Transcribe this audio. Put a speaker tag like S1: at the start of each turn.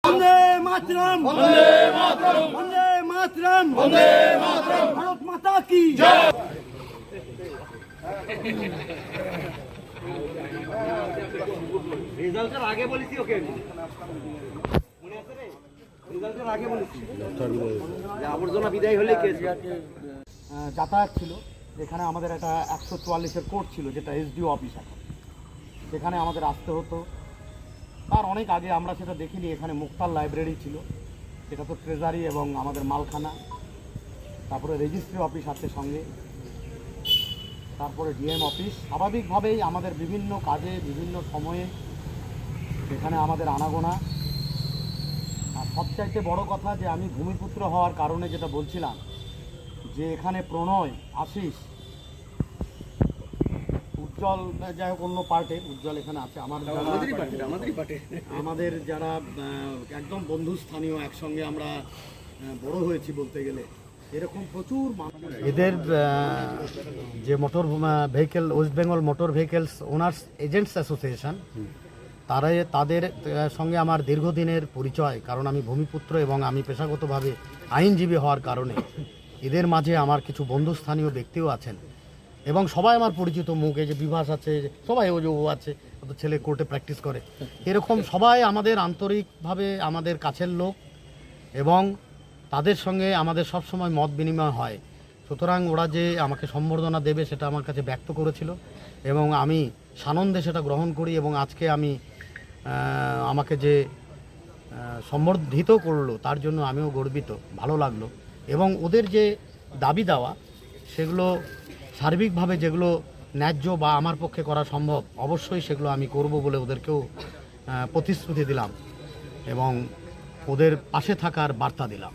S1: বন্দে মাতরম, বন্দে মাতরম, বন্দে মাতরম, বন্দে মাতরম, ভারত মাতা কি জয়। রেজাল্টের আগে বলেছি ওকে, মনে আছে রে? রেজাল্টের আগে বলেছি আবর্জনা বিদায় হলে যাতায়াত ছিল। এখানে আমাদের একটা 144-এর কোর্ট ছিল, যেটা এসডিও অফিস এখন, সেখানে আমাদের আসতে হতো। তার অনেক আগে আমরা সেটা দেখিনি। এখানে মুক্তার লাইব্রেরি ছিল, এটা তো ট্রেজারি এবং আমাদের মালখানা, তারপরে রেজিস্ট্রি অফিস আছে সঙ্গে, তারপরে ডিএম অফিস। স্বাভাবিকভাবেই আমাদের বিভিন্ন কাজে বিভিন্ন সময়ে এখানে আমাদের আনাগোনা। আর সবচাইতে বড় কথা যে আমি ভূমিপুত্র হওয়ার কারণে যেটা বলছিলাম, যে এখানে প্রণয়, আশিস, উজ্জ্বল, যাই হোক অন্য পার্টে, উজ্জ্বল এখানে আছে, আমাদের যারা একদম বন্ধুস্থানীয়, একসঙ্গে আমরা বড় হয়েছি বলতে গেলে, এরকম প্রচুর এদের যে motor vehicle, West Bengal motor vehicles owners agents association, তাদের সঙ্গে আমার দীর্ঘদিনের পরিচয়। কারণ আমি ভূমিপুত্র এবং আমি পেশাগতভাবে আইনজীবী হওয়ার কারণে এদের মাঝে আমার কিছু বন্ধুস্থানীয় ব্যক্তিও আছেন এবং সবাই আমার পরিচিত মুখ। এই যে বিভাস আছে, সবাই ও আছে, তো ছেলে কোর্টে প্র্যাকটিস করে, এরকম সবাই আমাদের আন্তরিকভাবে আমাদের কাছের লোক এবং তাদের সঙ্গে আমাদের সব সময় মত বিনিময় হয়। সুতরাং ওরা যে আমাকে সম্বর্ধনা দেবে সেটা আমার কাছে ব্যক্ত করেছিল এবং আমি সানন্দে সেটা গ্রহণ করি। এবং আজকে আমি আমাকে যে সম্বর্ধিত করলো তার জন্য আমিও গর্বিত, ভালো লাগলো। এবং ওদের যে দাবি দেওয়া, সেগুলো সার্বিকভাবে যেগুলো ন্যায্য বা আমার পক্ষে করা সম্ভব, অবশ্যই সেগুলো আমি করব বলে ওদেরকেও প্রতিশ্রুতি দিলাম এবং ওদের পাশে থাকার বার্তা দিলাম।